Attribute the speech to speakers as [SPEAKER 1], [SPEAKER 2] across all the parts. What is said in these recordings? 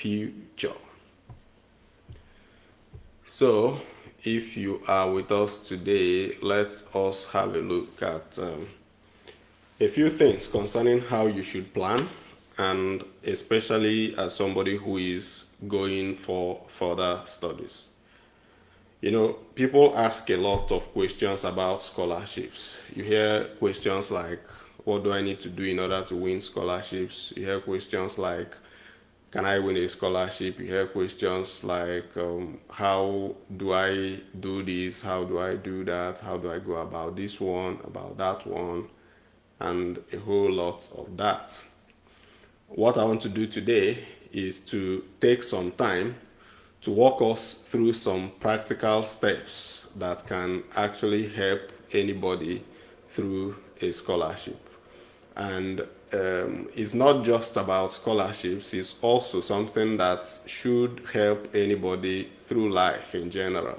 [SPEAKER 1] future. So, if you are with us today, let us have a look at a few things concerning how you should plan, and especially as somebody who is going for further studies. You know, people ask a lot of questions about scholarships. You hear questions like, what do I need to do in order to win scholarships? You hear questions like, can I win a scholarship? You hear questions like, how do I do this? How do I do that? How do I go about this one, about that one, and a whole lot of that. What I want to do today is to take some time to walk us through some practical steps that can actually help anybody through a scholarship. And it's not just about scholarships, it's also something that should help anybody through life in general.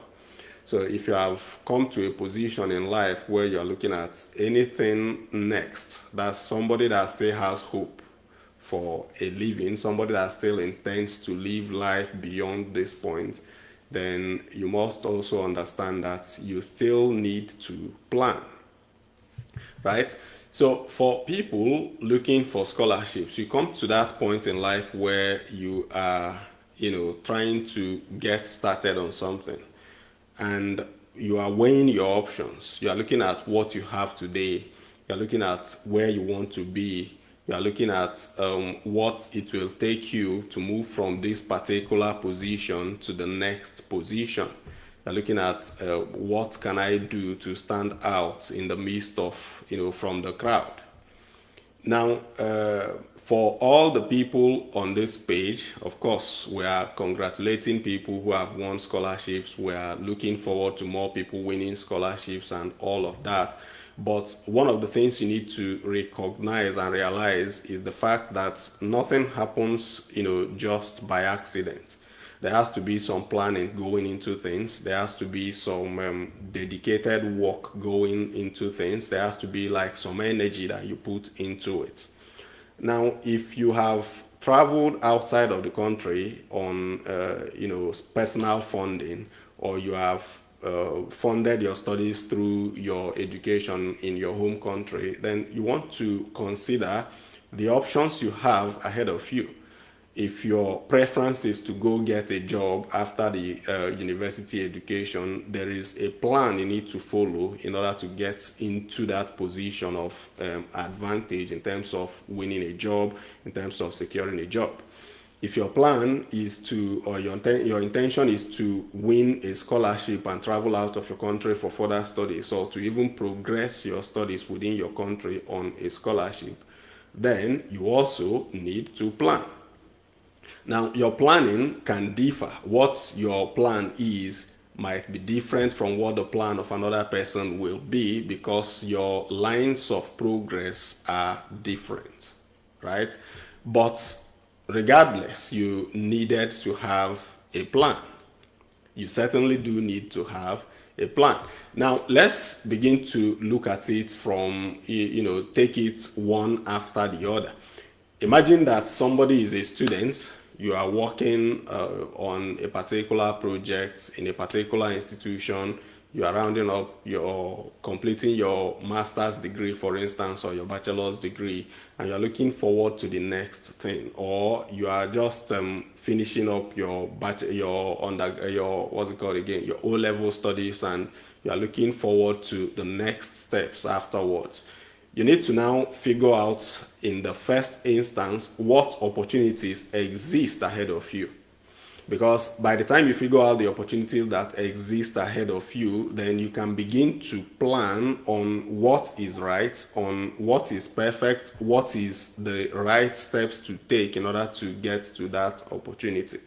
[SPEAKER 1] So if you have come to a position in life where you're looking at anything next, that's somebody that still has hope for a living, somebody that still intends to live life beyond this point, then you must also understand that you still need to plan, right? So for people looking for scholarships, you come to that point in life where you are, trying to get started on something, and you are weighing your options. You are looking at what you have today. You are looking at where you want to be. You are looking at what it will take you to move from this particular position to the next position. You are looking at what can I do to stand out in the midst of, from the crowd. Now, for all the people on this page, of course, we are congratulating people who have won scholarships. We are looking forward to more people winning scholarships and all of that. But one of the things you need to recognize and realize is the fact that nothing happens, just by accident. There has to be some planning going into things. There has to be some dedicated work going into things. There has to be like some energy that you put into it. Now, if you have traveled outside of the country on, personal funding, or you have funded your studies through your education in your home country, then you want to consider the options you have ahead of you. If your preference is to go get a job after the university education, there is a plan you need to follow in order to get into that position of advantage in terms of winning a job, in terms of securing a job. If your plan is to, or your intention is to win a scholarship and travel out of your country for further studies, or to even progress your studies within your country on a scholarship, then you also need to plan. Now, your planning can differ. What your plan is might be different from what the plan of another person will be, because your lines of progress are different, right? But regardless, you needed to have a plan. You certainly do need to have a plan. Now, let's begin to look at it from, take it one after the other. Imagine that somebody is a student. You are working on a particular project in a particular institution. You are rounding up, you're completing your master's degree, for instance, or your bachelor's degree, and you're looking forward to the next thing. Or you are just finishing up your your O-level studies, and you are looking forward to the next steps afterwards. You need to now figure out in the first instance what opportunities exist ahead of you. Because by the time you figure out the opportunities that exist ahead of you, then you can begin to plan on what is right, on what is perfect, what is the right steps to take in order to get to that opportunity.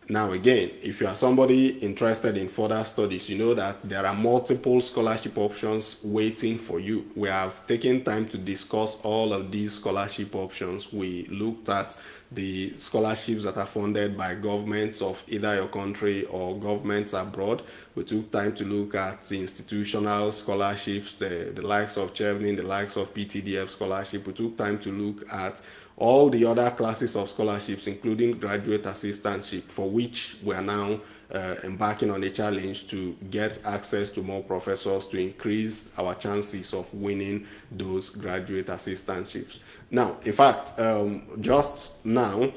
[SPEAKER 1] Now, again, if you are somebody interested in further studies, you know that there are multiple scholarship options waiting for you. We have taken time to discuss all of these scholarship options. We looked at the scholarships that are funded by governments of either your country or governments abroad. We took time to look at the institutional scholarships, the likes of Chevening, the likes of PTDF scholarship. We took time to look at All the other classes of scholarships, including graduate assistantship, for which we are now embarking on a challenge to get access to more professors to increase our chances of winning those graduate assistantships. Now, in fact, just now,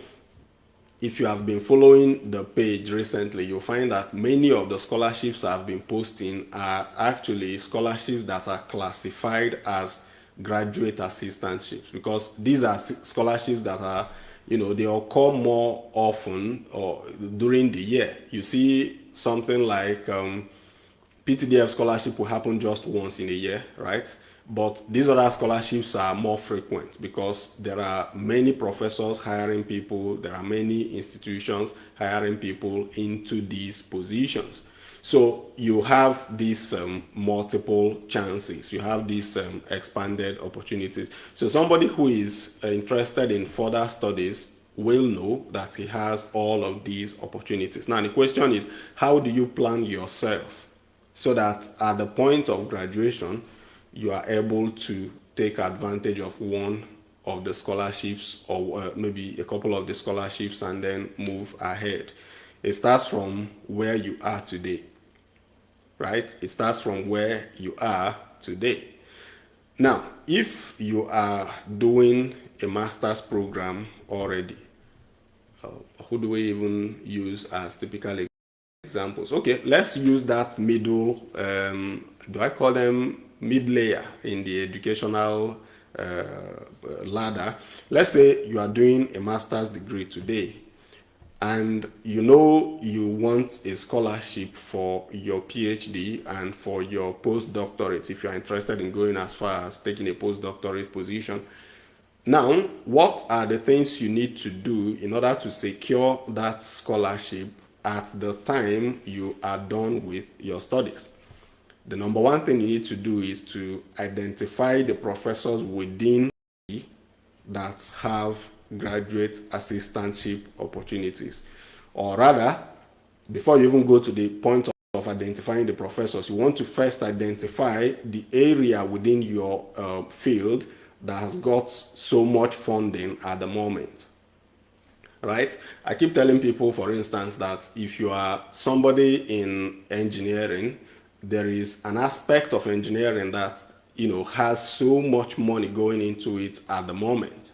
[SPEAKER 1] if you have been following the page recently, you'll find that many of the scholarships I've been posting are actually scholarships that are classified as graduate assistantships, because these are scholarships that are, they occur more often or during the year. You see something like PTDF scholarship will happen just once in a year, right? But these other scholarships are more frequent because there are many professors hiring people, there are many institutions hiring people into these positions. So you have these multiple chances, you have these expanded opportunities. So somebody who is interested in further studies will know that he has all of these opportunities. Now the question is, how do you plan yourself so that at the point of graduation, you are able to take advantage of one of the scholarships or maybe a couple of the scholarships and then move ahead? It starts from where you are today, right? It starts from where you are today. Now, if you are doing a master's program already, who do we even use as typical examples? Okay, let's use that middle, do I call them mid-layer in the educational ladder? Let's say you are doing a master's degree today and you want a scholarship for your PhD and for your postdoctorate if you are interested in going as far as taking a postdoctorate position. Now, what are the things you need to do in order to secure that scholarship at the time you are done with your studies? The number one thing you need to do is to identify the professors within that have graduate assistantship opportunities. Or rather, before you even go to the point of identifying the professors, you want to first identify the area within your field that has got so much funding at the moment, right? I keep telling people, for instance, that if you are somebody in engineering, there is an aspect of engineering that has so much money going into it at the moment.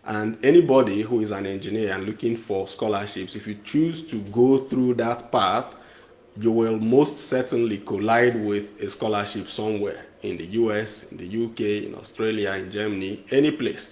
[SPEAKER 1] And anybody who is an engineer and looking for scholarships, if you choose to go through that path, you will most certainly collide with a scholarship somewhere in the US, in the UK, in Australia, in Germany, any place,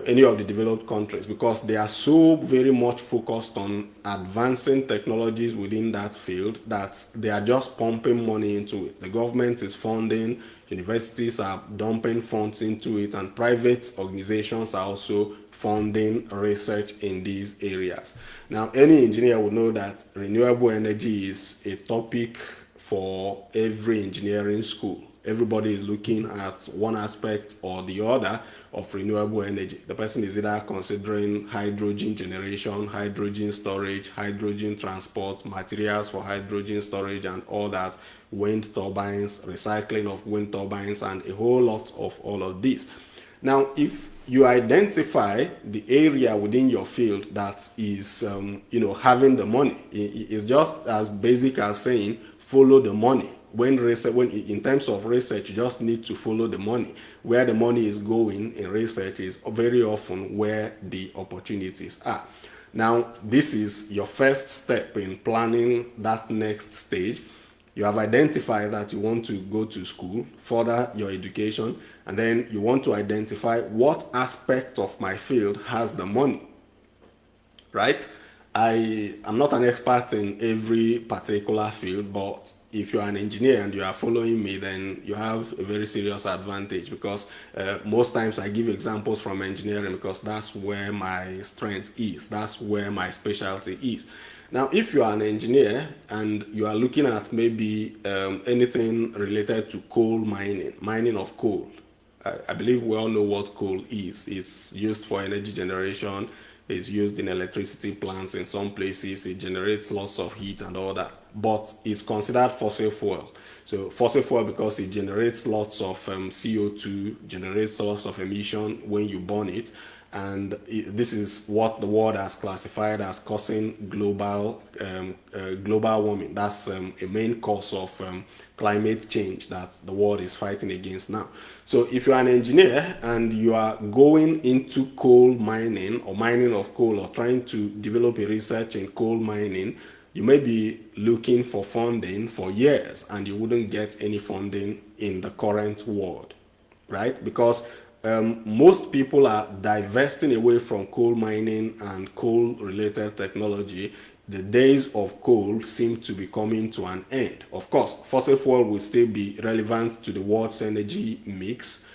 [SPEAKER 1] any of the developed countries, because they are so very much focused on advancing technologies within that field that they are just pumping money into it. The government is funding, universities are dumping funds into it, and private organizations are also funding research in these areas. Now, any engineer would know that renewable energy is a topic for every engineering school. Everybody is looking at one aspect or the other of renewable energy. The person is either considering hydrogen generation, hydrogen storage, hydrogen transport, materials for hydrogen storage and all that, wind turbines, recycling of wind turbines, and a whole lot of all of this. Now, if you identify the area within your field that is, having the money, it's just as basic as saying follow the money. When in terms of research, you just need to follow the money. Where the money is going in research is very often where the opportunities are. Now, this is your first step in planning that next stage. You have identified that you want to go to school, further your education, and then you want to identify what aspect of my field has the money, right? I am not an expert in every particular field, but if you are an engineer and you are following me, then you have a very serious advantage, because most times I give examples from engineering because that's where my strength is, that's where my specialty is. Now, if you are an engineer and you are looking at maybe anything related to coal mining of coal, I believe we all know what coal is. It's used for energy generation. It's used in electricity plants in some places. It generates lots of heat and all that. But it's considered fossil fuel. So fossil fuel because it generates lots of CO2, generates lots of emission when you burn it. and this is what the world has classified as causing global warming. That's a main cause of climate change that the world is fighting against now. So if you're an engineer and you are going into coal mining or mining of coal, or trying to develop a research in coal mining, you may be looking for funding for years and you wouldn't get any funding in the current world, right? Because most people are divesting away from coal mining and coal related technology. The days of coal seem to be coming to an end. Of course, fossil fuel will still be relevant to the world's energy mix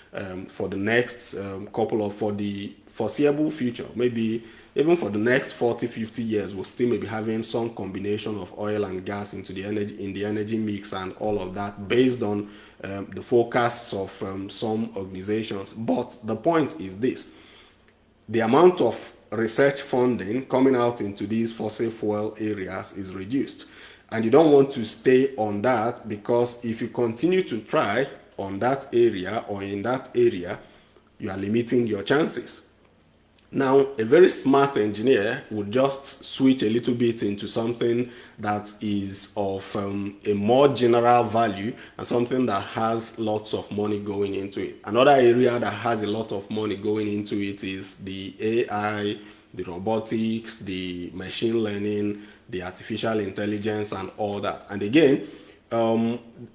[SPEAKER 1] for the next for the foreseeable future. Maybe even for the next 40-50 years, we'll still maybe having some combination of oil and gas into the energy mix and all of that, based on the forecasts of some organizations. But the point is this: the amount of research funding coming out into these fossil fuel areas is reduced. And you don't want to stay on that, because if you continue to try on that area or in that area, you are limiting your chances. Now, a very smart engineer would just switch a little bit into something that is of a more general value and something that has lots of money going into it. Another area that has a lot of money going into it is the AI, the robotics, the machine learning, the artificial intelligence, and all that. And again,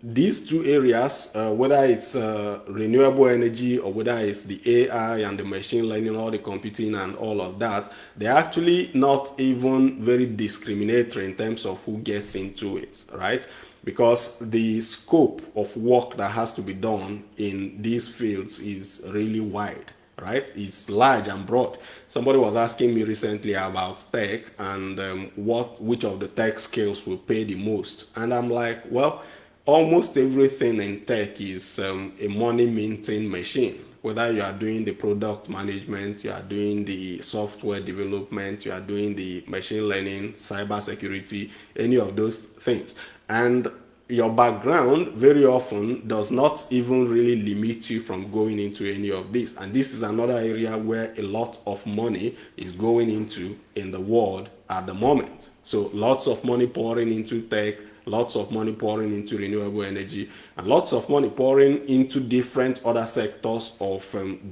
[SPEAKER 1] these two areas, whether it's renewable energy or whether it's the AI and the machine learning or the computing and all of that, they're actually not even very discriminatory in terms of who gets into it, right? Because the scope of work that has to be done in these fields is really wide, right? It's large and broad. Somebody was asking me recently about tech and which of the tech skills will pay the most. And I'm like, well, almost everything in tech is a money minting machine. Whether you are doing the product management, you are doing the software development, you are doing the machine learning, cyber security, any of those things. And your background very often does not even really limit you from going into any of this. And this is another area where a lot of money is going into in the world at the moment. So lots of money pouring into tech, lots of money pouring into renewable energy, and lots of money pouring into different other sectors of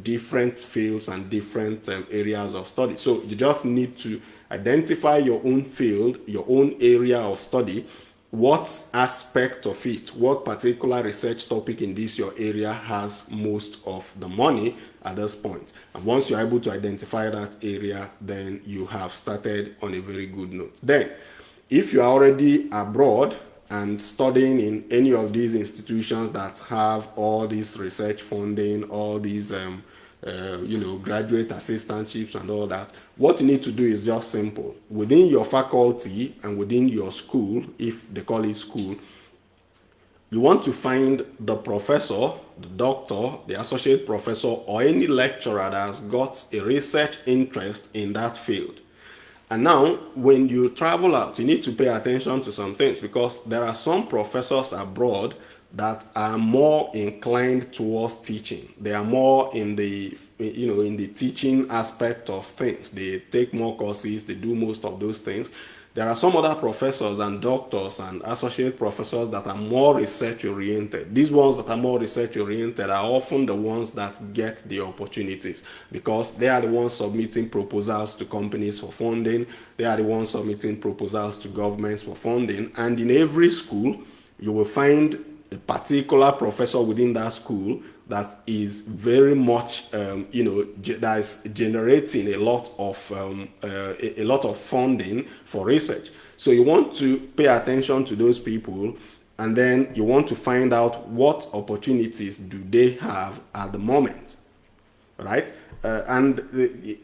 [SPEAKER 1] different fields and different areas of study. So you just need to identify your own field, your own area of study, what aspect of it, what particular research topic in this your area has most of the money at this point. And once you're able to identify that area, then you have started on a very good note. Then, if you're already abroad and studying in any of these institutions that have all this research funding, all these graduate assistantships and all that, what you need to do is just simple. Within your faculty and within your school, if they call it school, you want to find the professor, the doctor, the associate professor, or any lecturer that has got a research interest in that field. And now, when you travel out, you need to pay attention to some things, because there are some professors abroad that are more inclined towards teaching. They are more in the teaching aspect of things. They take more courses, they do most of those things. There are some other professors and doctors and associate professors that are more research oriented. These ones that are more research oriented are often the ones that get the opportunities, because they are the ones submitting proposals to companies for funding. They are the ones submitting proposals to governments for funding. And in every school, you will find a particular professor within that school that is very much that is generating a lot of funding for research. So you want to pay attention to those people, and then you want to find out what opportunities do they have at the moment, right? And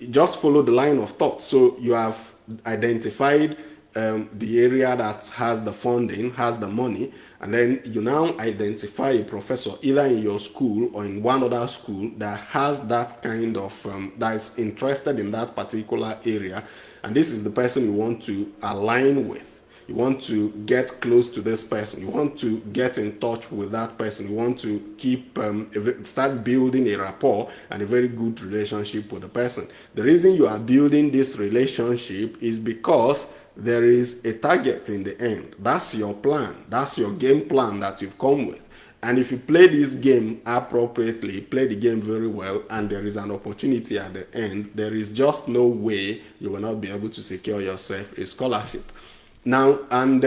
[SPEAKER 1] just follow the line of thought. So you have identified the area that has the funding, has the money, and then you now identify a professor either in your school or in one other school that has that kind of that is interested in that particular area, and this is the person you want to align with. You want to get close to this person. You want to get in touch with that person. You want to start building a rapport and a very good relationship with the person. The reason you are building this relationship is because there is a target in the end. That's your plan. That's your game plan that you've come with. And if you play this game appropriately, play the game very well, and there is an opportunity at the end, there is just no way you will not be able to secure yourself a scholarship. Now, and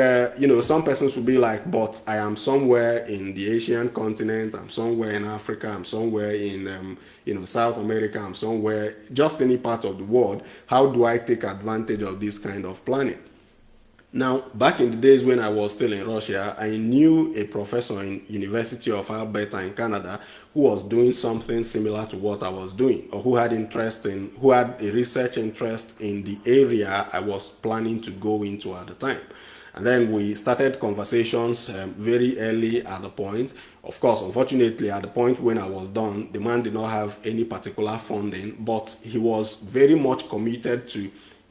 [SPEAKER 1] some persons will be like, but I am somewhere in the Asian continent, I'm somewhere in Africa, I'm somewhere in South America, I'm somewhere, just any part of the world. How do I take advantage of this kind of planning? Now, back in the days when I was still in Russia, I knew a professor in University of Alberta in Canada who was doing something similar to what I was doing, or who had a research interest in the area I was planning to go into at the time. And then we started conversations very early at the point. Of course, unfortunately, at the point when I was done, the man did not have any particular funding, but he was very much committed to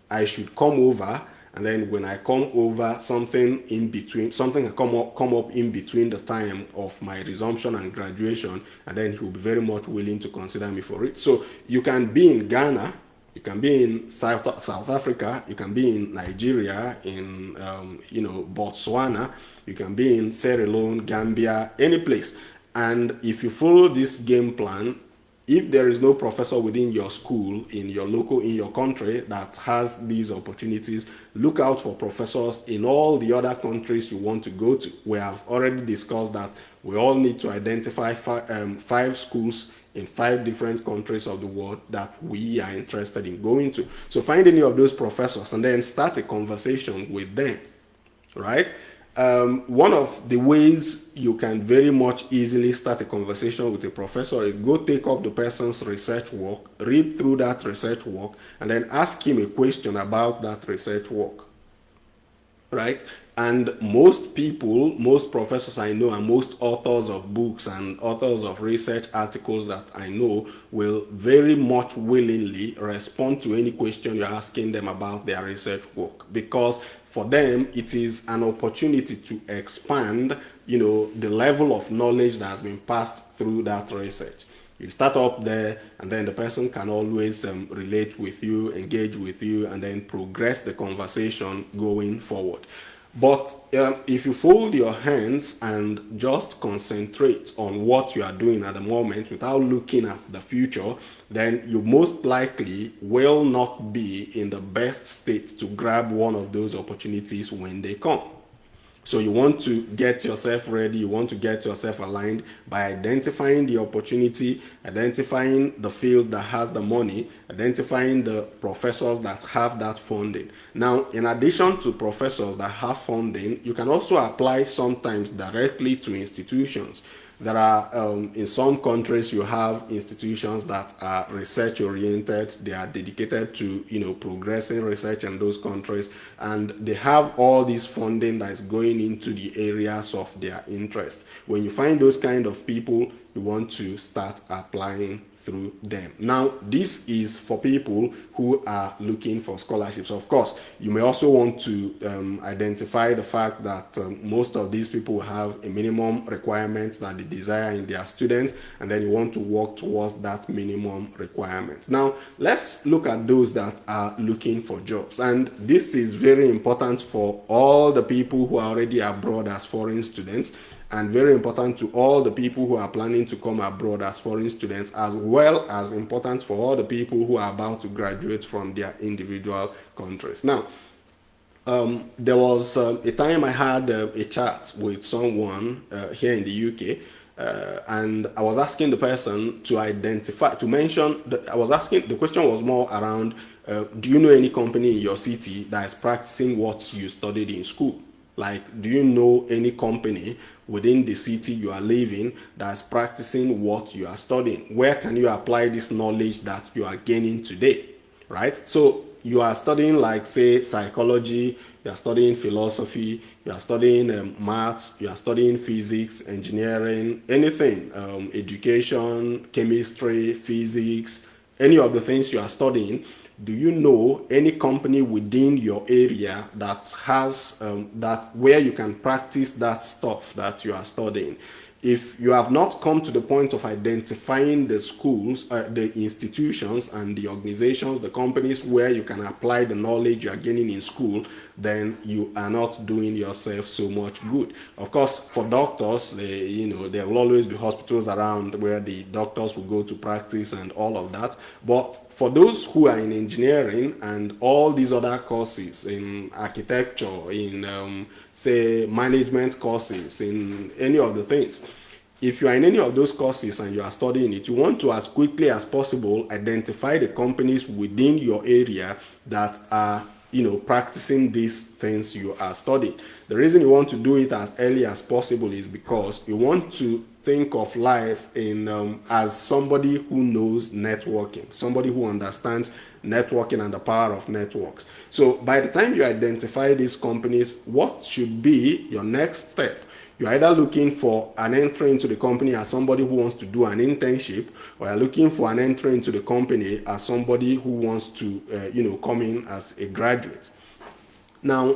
[SPEAKER 1] I should come over, and then when I come over, something come up in between the time of my resumption and graduation, and then he will be very much willing to consider me for it. So you can be in Ghana, you can be in South Africa, you can be in Nigeria, in Botswana, you can be in Sierra Leone, Gambia, any place. And if you follow this game plan, if there is no professor within your school, in your country that has these opportunities, look out for professors in all the other countries you want to go to. We have already discussed that we all need to identify five schools in 5 different countries of the world that we are interested in going to. So find any of those professors and then start a conversation with them, right? One of the ways you can very much easily start a conversation with a professor is go take up the person's research work, read through that research work, and then ask him a question about that research work, right? And most professors I know, and most authors of books and authors of research articles that I know will very much willingly respond to any question you're asking them about their research work, because for them it is an opportunity to expand, the level of knowledge that has been passed through that research. You start up there, and then the person can always relate with you, engage with you, and then progress the conversation going forward. But if you fold your hands and just concentrate on what you are doing at the moment without looking at the future, then you most likely will not be in the best state to grab one of those opportunities when they come. So you want to get yourself ready, you want to get yourself aligned by identifying the opportunity, identifying the field that has the money, identifying the professors that have that funding. Now, in addition to professors that have funding, you can also apply sometimes directly to institutions. There are, in some countries, you have institutions that are research oriented. They are dedicated to, progressing research in those countries, and they have all this funding that is going into the areas of their interest. When you find those kind of people, you want to start applying through them. Now, this is for people who are looking for scholarships. Of course, you may also want to identify the fact that most of these people have a minimum requirement that they desire in their students, and then you want to work towards that minimum requirement. Now, let's look at those that are looking for jobs. And this is very important for all the people who are already abroad as foreign students, and very important to all the people who are planning to come abroad as foreign students, as well as important for all the people who are about to graduate from their individual countries. Now, there was a time I had a chat with someone here in the UK, and I was asking the person to the question was more around, do you know any company in your city that is practicing what you studied in school? Like, do you know any company within the city you are living that's practicing what you are studying? Where can you apply this knowledge that you are gaining today, right? So you are studying, like, say, psychology, you are studying philosophy, you are studying maths, you are studying physics, engineering, anything, education, chemistry, physics, any of the things you are studying. do you know any company within your area that has that where you can practice that stuff that you are studying? If you have not come to the point of identifying the schools, the institutions and the organizations, the companies where you can apply the knowledge you are gaining in school, then you are not doing yourself so much good. Of course, for doctors, there will always be hospitals around where the doctors will go to practice and all of that. But for those who are in engineering and all these other courses, in architecture, in say management courses, in any of the things, if you are in any of those courses and you are studying it, you want to, as quickly as possible, identify the companies within your area that are practicing these things you are studying. The reason you want to do it as early as possible is because you want to think of life in as somebody who knows networking, somebody who understands networking and the power of networks. So by the time you identify these companies, what should be your next step? You're either looking for an entry into the company as somebody who wants to do an internship, or you're looking for an entry into the company as somebody who wants to, come in as a graduate. Now,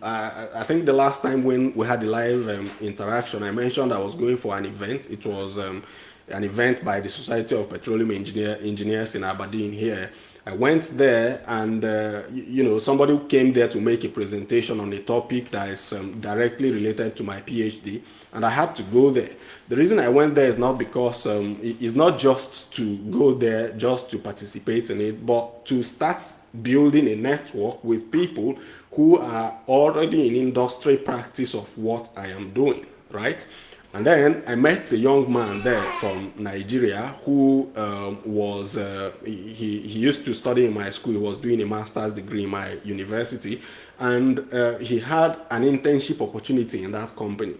[SPEAKER 1] I think the last time when we had the live interaction, I mentioned I was going for an event. It was an event by the Society of Petroleum Engineers in Aberdeen here. I went there and, somebody came there to make a presentation on a topic that is directly related to my PhD, and I had to go there. The reason I went there is not because it's not just to go there just to participate in it, but to start building a network with people who are already in industry practice of what I am doing, right? And then I met a young man there from Nigeria who he used to study in my school. He was doing a master's degree in my university, and he had an internship opportunity in that company.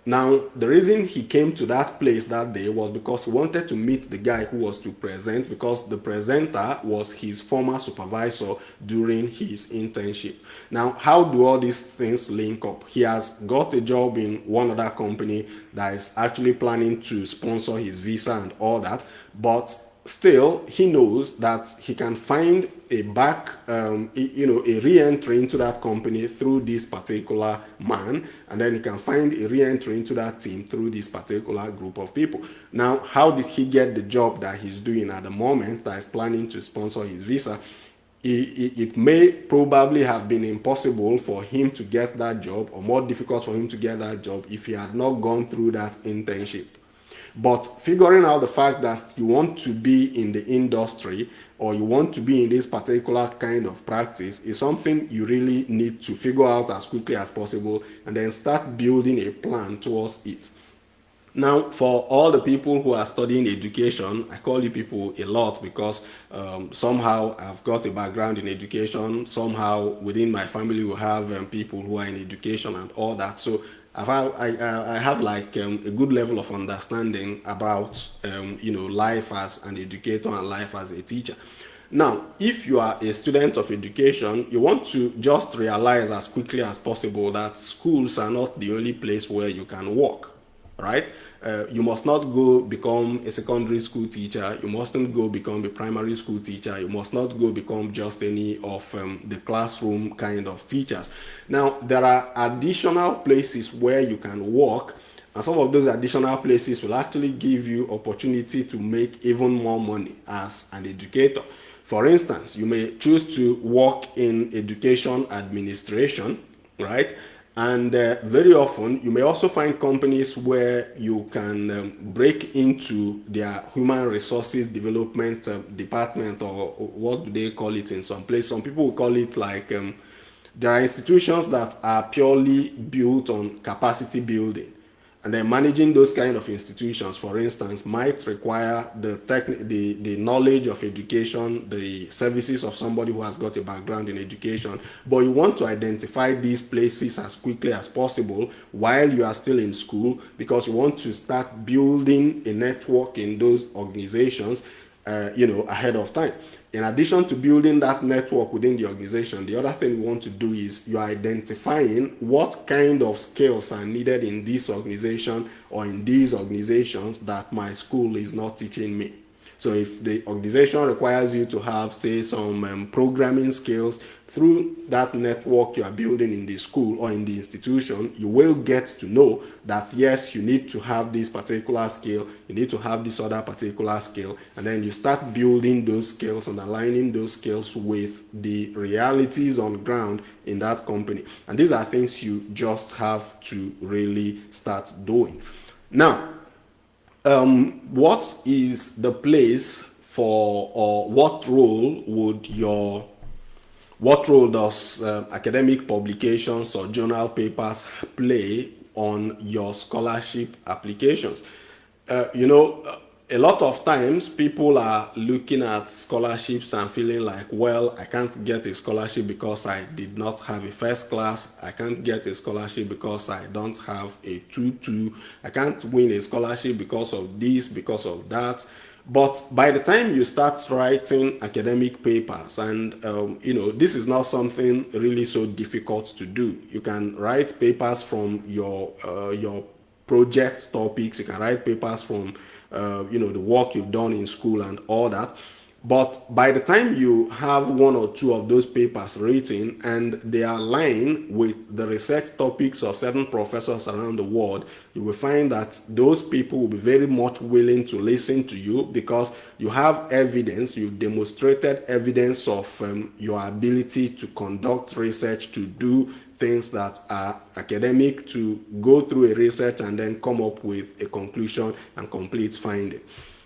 [SPEAKER 1] Now, the reason he came to that place that day was because he wanted to meet the guy who was to present, because the presenter was his former supervisor during his internship. Now, how do all these things link up? He has got a job in one other company that is actually planning to sponsor his visa and all that, but still he knows that he can find a a re-entry into that company through this particular man, and then he can find a re-entry into that team through this particular group of people. Now, how did he get the job that he's doing at the moment that is planning to sponsor his visa? It may probably have been impossible for him to get that job, or more difficult for him to get that job, if he had not gone through that internship. But figuring out the fact that you want to be in the industry, or you want to be in this particular kind of practice, is something you really need to figure out as quickly as possible, and then start building a plan towards it. Now, for all the people who are studying education, I call you people a lot because somehow I've got a background in education. Somehow within my family we have people who are in education and all that. So I have like a good level of understanding about life as an educator and life as a teacher. Now, if you are a student of education, you want to just realize as quickly as possible that schools are not the only place where you can work, right? You must not go become a secondary school teacher. You mustn't go become a primary school teacher. You must not go become just any of the classroom kind of teachers. Now, there are additional places where you can work, and some of those additional places will actually give you opportunity to make even more money as an educator. For instance, you may choose to work in education administration, right? And very often, you may also find companies where you can break into their human resources development department, or what do they call it in some place? Some people will call it like, there are institutions that are purely built on capacity building. And then managing those kind of institutions, for instance, might require the knowledge of education, the services of somebody who has got a background in education. But you want to identify these places as quickly as possible while you are still in school, because you want to start building a network in those organizations, ahead of time. In addition to building that network within the organization, the other thing we want to do is you're identifying what kind of skills are needed in this organization or in these organizations that my school is not teaching me. So if the organization requires you to have, say, some programming skills, through that network you are building in the school or in the institution, you will get to know that yes, you need to have this particular skill, you need to have this other particular skill, and then you start building those skills and aligning those skills with the realities on ground in that company. And these are things you just have to really start doing. Now, what is the place for, or what role does academic publications or journal papers play on your scholarship applications? A lot of times people are looking at scholarships and feeling like, well, I can't get a scholarship because I did not have a first class. I can't get a scholarship because I don't have a 2-2. I can't win a scholarship because of this, because of that. But by the time you start writing academic papers, and this is not something really so difficult to do. You can write papers from your project topics. You can write papers from the work you've done in school and all that. But by the time you have one or two of those papers written and they align with the research topics of certain professors around the world, you will find that those people will be very much willing to listen to you because you have evidence, you've demonstrated evidence of your ability to conduct research, to do things that are academic, to go through a research and then come up with a conclusion and complete finding.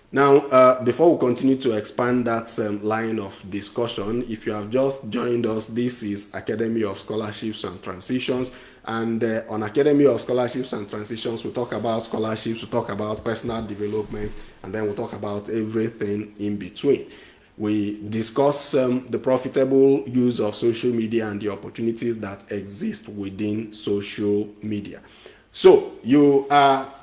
[SPEAKER 1] Now, before we continue to expand that line of discussion, if you have just joined us, this is Academy of Scholarships and Transitions. And on Academy of Scholarships and Transitions, we talk about scholarships, we talk about personal development, and then we talk about everything in between. We discuss the profitable use of social media and the opportunities that exist within social media. So you are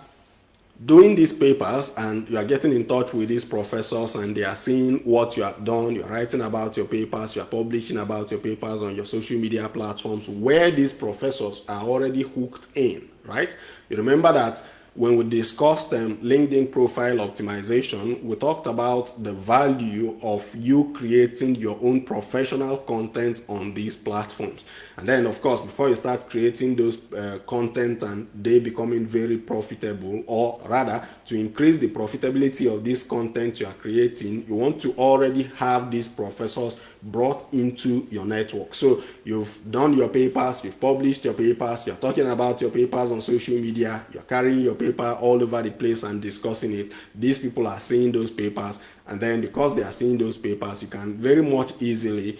[SPEAKER 1] doing these papers and you are getting in touch with these professors and they are seeing what you have done. You're writing about your papers, you're publishing about your papers on your social media platforms where these professors are already hooked in, right? You remember that when we discussed LinkedIn profile optimization, we talked about the value of you creating your own professional content on these platforms. And then, of course, before you start creating those content and they becoming very profitable, or rather, to increase the profitability of this content you are creating, you want to already have these professors brought into your network. So you've done your papers, you've published your papers, you're talking about your papers on social media, you're carrying your paper all over the place and discussing it. These people are seeing those papers, and then because they are seeing those papers, you can very much easily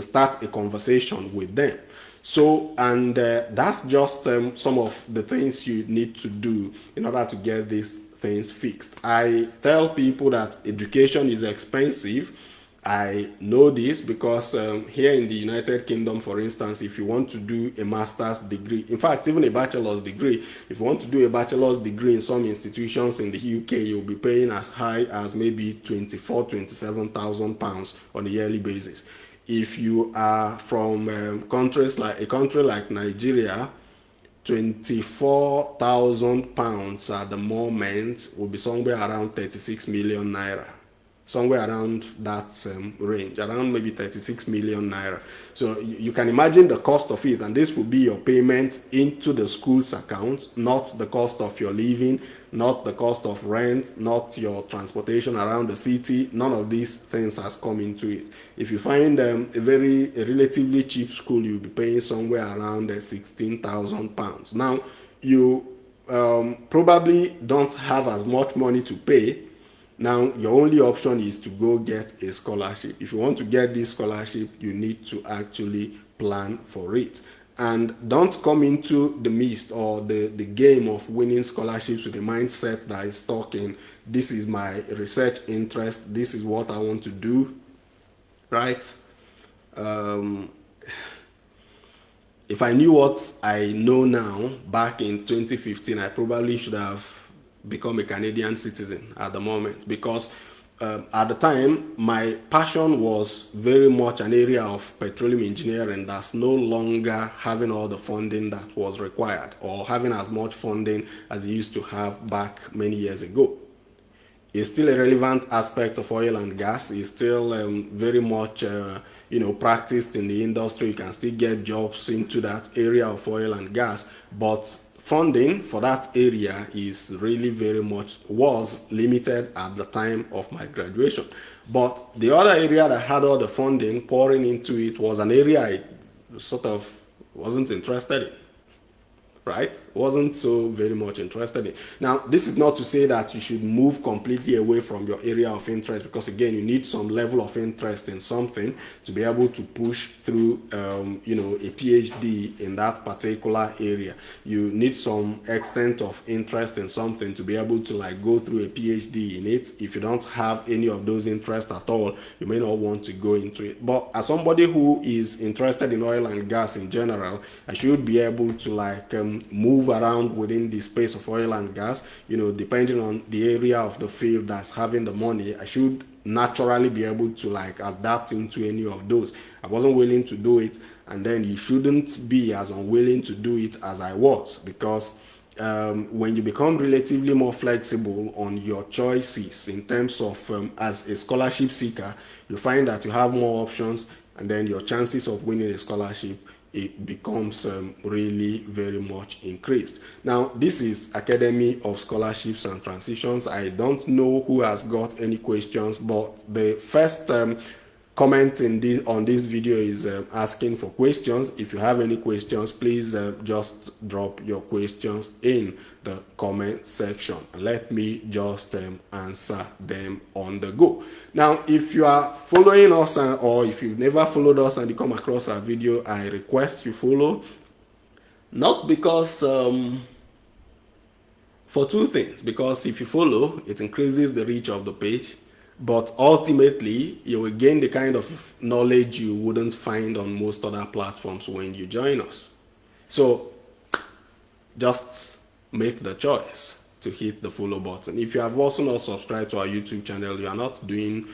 [SPEAKER 1] start a conversation with them. So, and that's just some of the things you need to do in order to get these things fixed. I tell people that education is expensive. I know this because here in the United Kingdom, for instance, if you want to do a master's degree, in fact, even a bachelor's degree, if you want to do a bachelor's degree in some institutions in the UK, you'll be paying as high as maybe £27,000 on a yearly basis. If you are from a country like Nigeria, £24,000 at the moment will be somewhere around 36 million naira. Somewhere around that range, around maybe 36 million naira. So you can imagine the cost of it, and this will be your payment into the school's account, not the cost of your living, not the cost of rent, not your transportation around the city. None of these things has come into it. If you find a relatively cheap school, you'll be paying somewhere around £16,000. Now, you probably don't have as much money to pay. Now, your only option is to go get a scholarship. If you want to get this scholarship, you need to actually plan for it. And don't come into the mist or the game of winning scholarships with a mindset that is talking, this is my research interest, this is what I want to do, right? If I knew what I know now back in 2015, I probably should have become a Canadian citizen at the moment, because at the time my passion was very much an area of petroleum engineering that's no longer having all the funding that was required or having as much funding as it used to have back many years ago. is still a relevant aspect of oil and gas. It's still very much practiced in the industry. You can still get jobs into that area of oil and gas, but funding for that area is really very much was limited at the time of my graduation. But the other area that had all the funding pouring into it was an area I sort of wasn't interested in, right? Wasn't so very much interested in. Now, this is not to say that you should move completely away from your area of interest, because again, you need some level of interest in something to be able to push through, a PhD in that particular area. You need some extent of interest in something to be able to like go through a PhD in it. If you don't have any of those interests at all, you may not want to go into it. But as somebody who is interested in oil and gas in general, I should be able to like move around within the space of oil and gas, depending on the area of the field that's having the money. I should naturally be able to like adapt into any of those. I wasn't willing to do it, and then you shouldn't be as unwilling to do it as I was, because when you become relatively more flexible on your choices in terms of as a scholarship seeker, you find that you have more options, and then your chances of winning a scholarship, it becomes really very much increased. Now, this is Academy of Scholarships and Transitions. I don't know who has got any questions, but the first comment on this video is asking for questions. If you have any questions, please just drop your questions in the comment section. Let me just answer them on the go. Now, if you are following us or if you've never followed us and you come across our video, I request you follow. Not because for two things, because if you follow, it increases the reach of the page, but ultimately you will gain the kind of knowledge you wouldn't find on most other platforms when you join us. So just make the choice to hit the follow button. If you have also not subscribed to our YouTube channel, you are not doing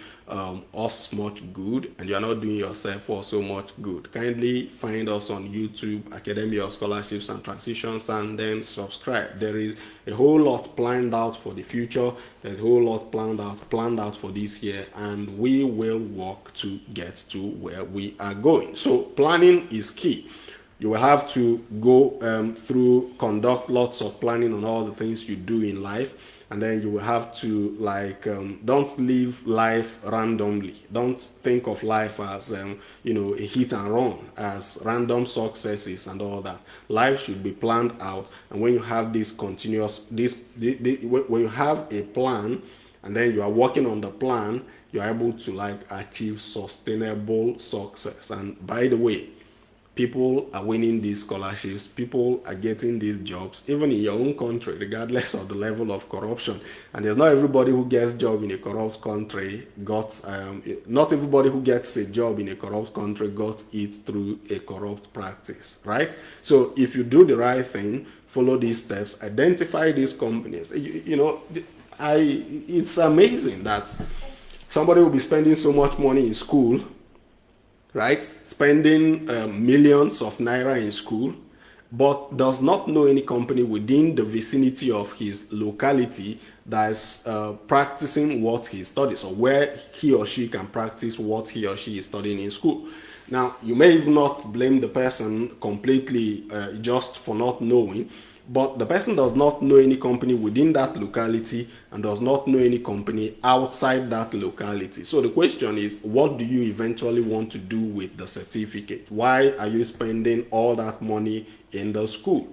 [SPEAKER 1] us much good, and you are not doing yourself also much good. Kindly find us on YouTube, Academy of Scholarships and Transitions, and then subscribe. There is a whole lot planned out for the future. There's a whole lot planned out for this year, and we will work to get to where we are going. So planning is key. You will have to go conduct lots of planning on all the things you do in life, and then you will have to like don't live life randomly. Don't think of life as a hit and run, as random successes and all that. Life should be planned out, and when you have this continuous when you have a plan and then you are working on the plan, you are able to like achieve sustainable success. And by the way, people are winning these scholarships, people are getting these jobs, even in your own country, regardless of the level of corruption. And there's not everybody who gets a job in a corrupt country not everybody who gets a job in a corrupt country got it through a corrupt practice, right? So if you do the right thing, follow these steps, identify these companies. It's amazing that somebody will be spending so much money in school, right? Spending millions of naira in school, but does not know any company within the vicinity of his locality that is practicing what he studies, or where he or she can practice what he or she is studying in school. Now, you may even not blame the person completely just for not knowing, but the person does not know any company within that locality and does not know any company outside that locality. So the question is, what do you eventually want to do with the certificate? Why are you spending all that money in the school?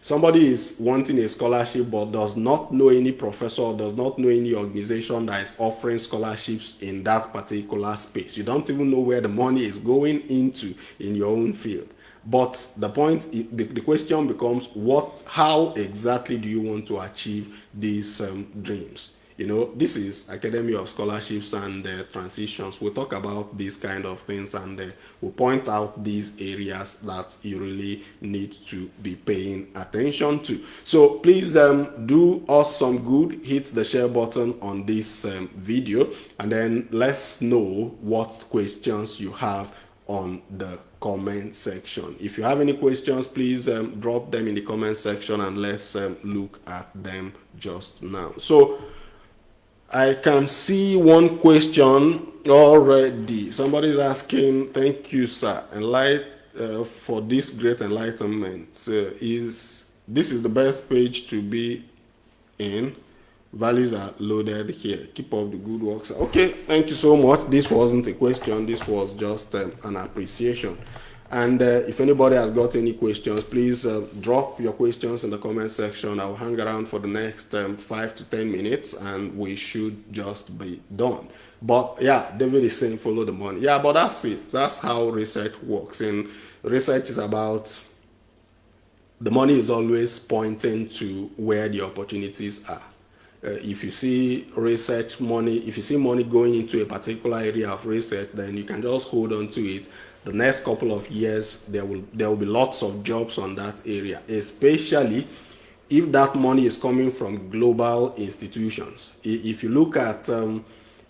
[SPEAKER 1] Somebody is wanting a scholarship but does not know any professor or does not know any organization that is offering scholarships in that particular space. You don't even know where the money is going into in your own field. But the point, the question becomes, how exactly do you want to achieve these dreams? This is Academy of Scholarships and Transitions. We'll talk about these kind of things, and we'll point out these areas that you really need to be paying attention to. So please do us some good. Hit the share button on this video, and then let's know what questions you have on the comment section. If you have any questions, please drop them in the comment section, and let's look at them just now. So I can see one question already. Somebody's asking, thank you, sir, for this great enlightenment. Is this is the best page to be in? Values are loaded here. Keep up the good work, sir. Okay, thank you so much. This wasn't a question. This was just an appreciation. And if anybody has got any questions, please drop your questions in the comment section. I'll hang around for the next 5 to 10 minutes and we should just be done. But yeah, David is saying follow the money. Yeah, but that's it. That's how research works. And research is about the money is always pointing to where the opportunities are. If you see research money, if you see money going into a particular area of research, then you can just hold on to it. The next couple of years, there will be lots of jobs on that area, especially if that money is coming from global institutions. If you look at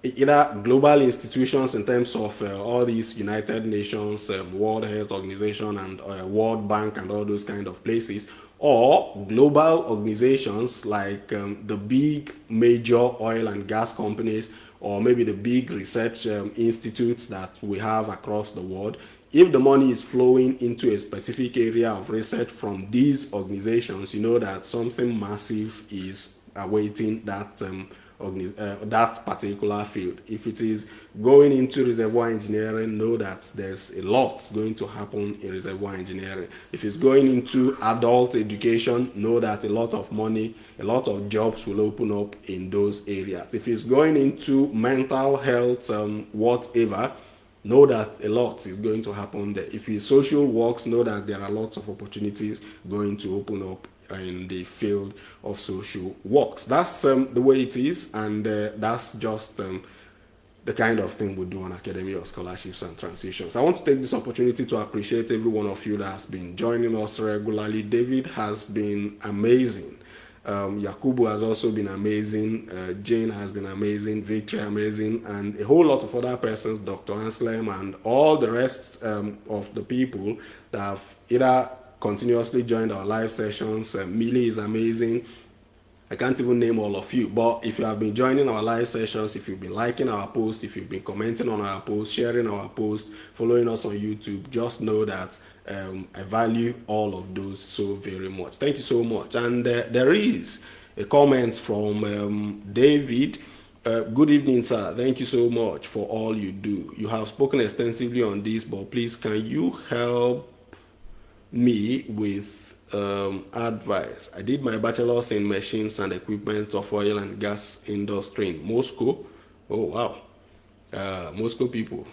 [SPEAKER 1] either global institutions in terms of all these United Nations, World Health Organization, and World Bank, and all those kind of places, or global organizations like the big major oil and gas companies, or maybe the big research institutes that we have across the world. If the money is flowing into a specific area of research from these organizations, you know that something massive is awaiting that particular field. If it is going into reservoir engineering, know that there's a lot going to happen in reservoir engineering. If it's going into adult education, know that a lot of money, a lot of jobs will open up in those areas. If it's going into mental health, whatever, know that a lot is going to happen there. If it's social works, know that there are lots of opportunities going to open up in the field of social works. That's the way it is, and that's just the kind of thing we do on Academy of Scholarships and Transitions. I want to take this opportunity to appreciate every one of you that has been joining us regularly. David has been amazing. Yakubu has also been amazing. Jane has been amazing. Victory amazing, and a whole lot of other persons, Dr. Anselm, and all the rest of the people that have either continuously joined our live sessions. Millie is amazing. I can't even name all of you, but if you have been joining our live sessions, if you've been liking our posts, if you've been commenting on our posts, sharing our posts, following us on YouTube, just know that I value all of those so very much. Thank you so much. And there is a comment from David. Good evening, sir. Thank you so much for all you do. You have spoken extensively on this, but please, can you help me with advice? I did my bachelor's in machines and equipment of oil and gas industry in Moscow. Oh wow, Moscow people,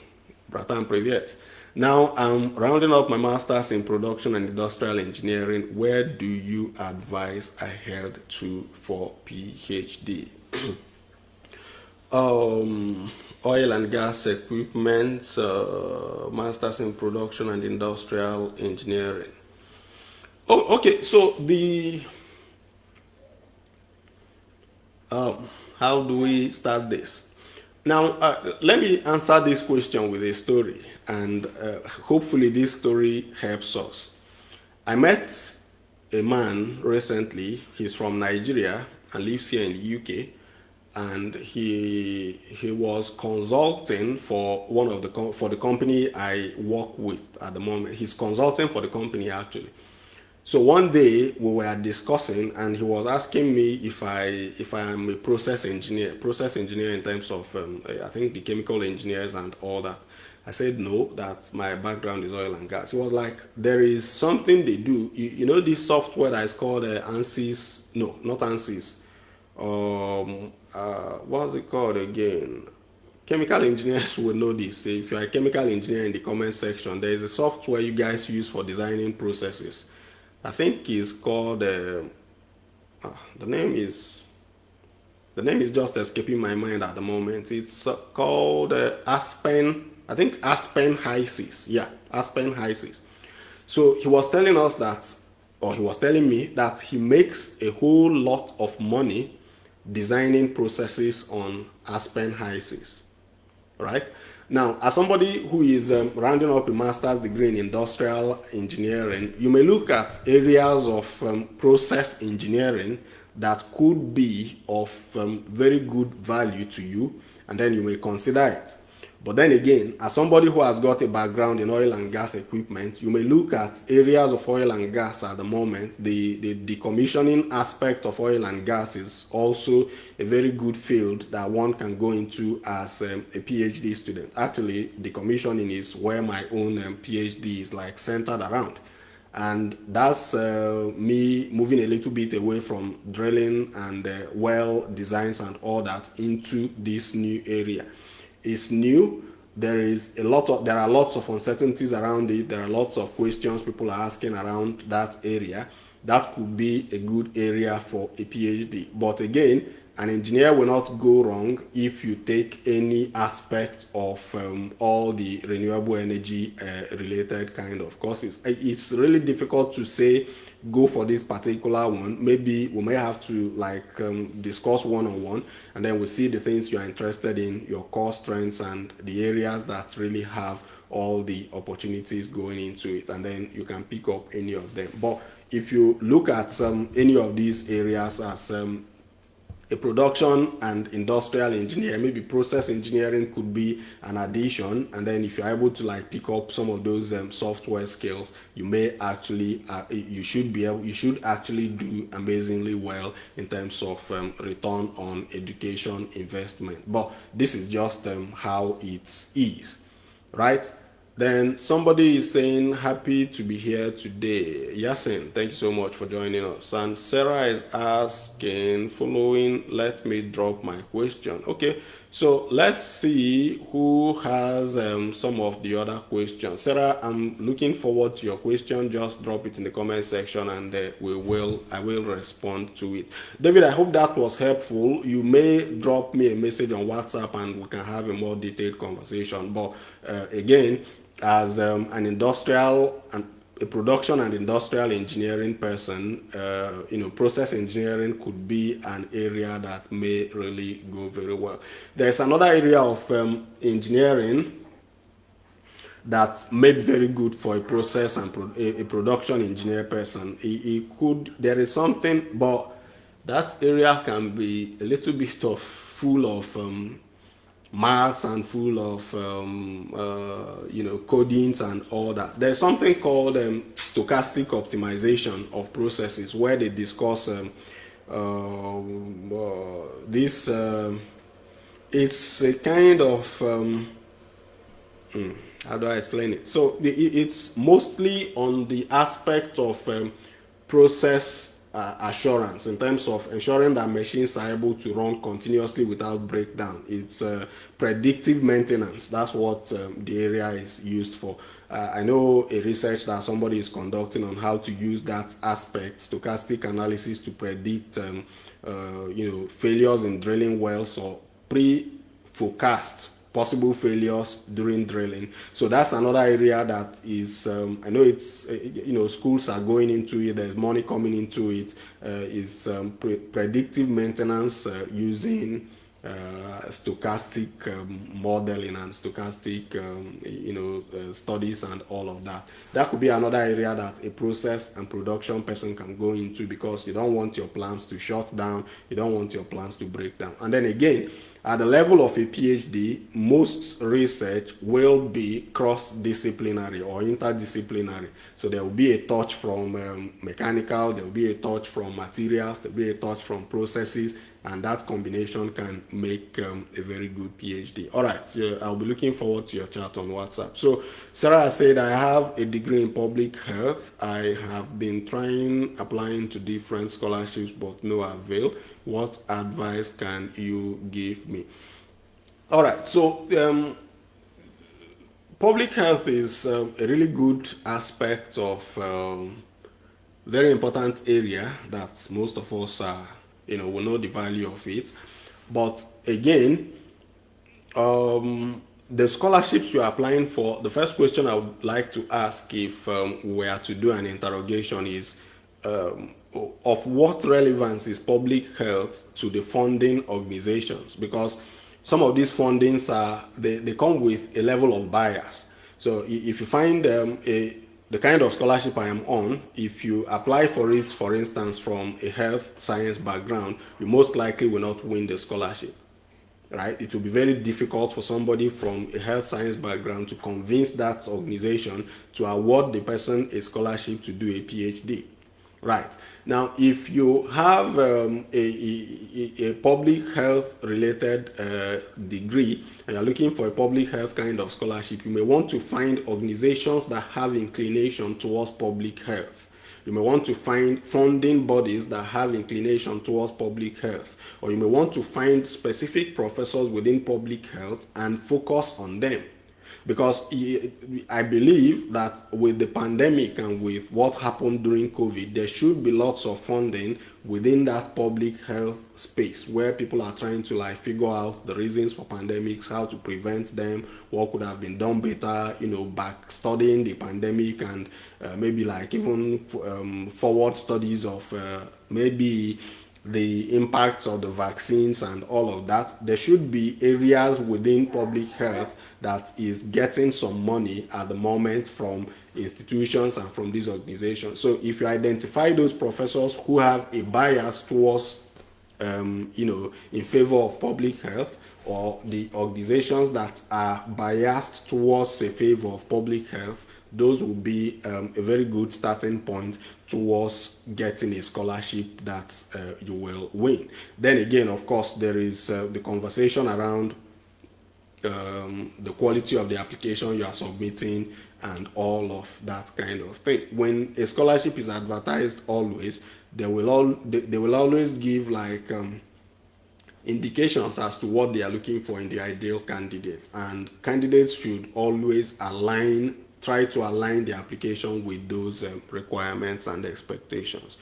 [SPEAKER 1] Bratan Privet. Now I'm rounding up my master's in production and industrial engineering. Where do you advise I head to for PhD? Oil and gas equipment, master's in production and industrial engineering. Oh, okay. So how do we start this? Now, let me answer this question with a story, and hopefully this story helps us. I met a man recently. He's from Nigeria and lives here in the UK, and he was consulting for for the company I work with at the moment. He's consulting for the company actually. So one day we were discussing, and he was asking me if I am a process engineer in terms of I think the chemical engineers and all that. I said no, that my background is oil and gas. He was like, there is something they do. You know this software that is called ANSYS? No, not ANSYS. What's it called again? Chemical engineers will know this. If you're a chemical engineer, in the comment section, there is a software you guys use for designing processes. I think it's called the name is just escaping my mind at the moment. It's called Aspen. I think Aspen HYSYS. Yeah, Aspen HYSYS. So he was telling us that, or he was telling me that he makes a whole lot of money designing processes on Aspen HYSYS. Right? Now, as somebody who is rounding up a master's degree in industrial engineering, you may look at areas of process engineering that could be of very good value to you, and then you may consider it. But then again, as somebody who has got a background in oil and gas equipment, you may look at areas of oil and gas at the moment. The decommissioning aspect of oil and gas is also a very good field that one can go into as a PhD student. Actually, decommissioning is where my own PhD is like centered around. And that's me moving a little bit away from drilling and well designs and all that into this new area. It's new. There are lots of uncertainties around it. There are lots of questions people are asking around that area. That could be a good area for a PhD. But again, an engineer will not go wrong if you take any aspect of all the renewable energy related kind of courses. It's really difficult to say go for this particular one. Maybe we may have to discuss one-on-one, and then we see the things you are interested in, your core strengths, and the areas that really have all the opportunities going into it, and then you can pick up any of them. But if you look at any of these areas as a production and industrial engineer, maybe process engineering could be an addition, and then if you're able to pick up some of those software skills, you may actually you should actually do amazingly well in terms of return on education investment. But this is just how it is, right? Then somebody is saying, happy to be here today. Yasin, thank you so much for joining us. And Sarah is asking, following, let me drop my question. Okay, so let's see who has some of the other questions. Sarah, I'm looking forward to your question. Just drop it in the comment section and I will respond to it. David, I hope that was helpful. You may drop me a message on WhatsApp and we can have a more detailed conversation. But again, as an industrial and a production and industrial engineering person, process engineering could be an area that may really go very well. There's another area of engineering that may be very good for a process and a production engineer person. There is something, but that area can be a little bit full of maths and full of codings and all that. There's something called stochastic optimization of processes, where they discuss this. It's a kind of how do I explain it? So it's mostly on the aspect of process assurance, in terms of ensuring that machines are able to run continuously without breakdown. It's predictive maintenance. That's what the area is used for. I know a research that somebody is conducting on how to use that aspect, stochastic analysis, to predict failures in drilling wells, or pre-forecast possible failures during drilling. So that's another area that is, I know it's, schools are going into it, there's money coming into it, is predictive maintenance using stochastic modeling and stochastic, studies and all of that. That could be another area that a process and production person can go into, because you don't want your plants to shut down, you don't want your plants to break down. And then again, at the level of a PhD, most research will be cross-disciplinary or interdisciplinary. So there will be a touch from mechanical, there will be a touch from materials, there will be a touch from processes, and that combination can make a very good PhD. All right, so I'll be looking forward to your chat on WhatsApp. So Sarah said, I have a degree in public health. I have been applying to different scholarships, but no avail. What advice can you give me? All right, so public health is a really good aspect of very important area that most of us are, will know the value of it. But again, the scholarships you're applying for, the first question I would like to ask, if we were to do an interrogation, is of what relevance is public health to the funding organizations? Because some of these fundings they come with a level of bias. So if you find the kind of scholarship I am on, if you apply for it, for instance, from a health science background, you most likely will not win the scholarship, right? It will be very difficult for somebody from a health science background to convince that organization to award the person a scholarship to do a PhD. Right. Now, if you have a public health related degree and you're looking for a public health kind of scholarship, you may want to find organizations that have inclination towards public health. You may want to find funding bodies that have inclination towards public health, or you may want to find specific professors within public health and focus on them. Because I believe that with the pandemic and with what happened during COVID, there should be lots of funding within that public health space where people are trying to like figure out the reasons for pandemics, how to prevent them, what could have been done better, back studying the pandemic, and maybe like even forward studies of maybe the impacts of the vaccines and all of that. There should be areas within public health that is getting some money at the moment from institutions and from these organizations. So if you identify those professors who have a bias towards in favor of public health, or the organizations that are biased towards a favor of public health, those will be a very good starting point towards getting a scholarship that you will win. Then again, of course, there is the conversation around the quality of the application you are submitting and all of that kind of thing. When a scholarship is advertised, always they will always give like indications as to what they are looking for in the ideal candidate, and candidates should always try to align the application with those requirements and expectations.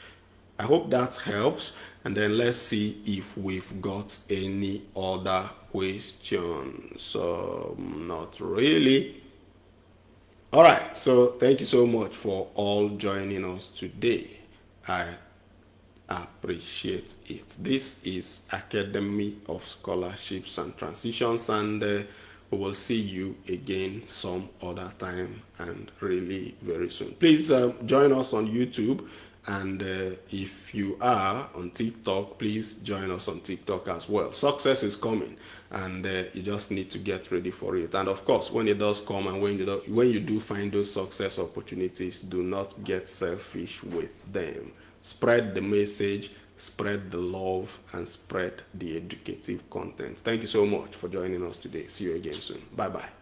[SPEAKER 1] I hope that helps, and then let's see if we've got any other questions. Not really. All right, so thank you so much for all joining us today. I appreciate it. This is Academy of Scholarships and Transitions, and we will see you again some other time, and really very soon. Please join us on YouTube, and if you are on TikTok, please join us on TikTok as well. Success is coming, and you just need to get ready for it. And of course, when it does come, and when you do find those success opportunities, do not get selfish with them. Spread the message, spread the love, and spread the educative content. Thank you so much for joining us today. See you again soon. Bye bye.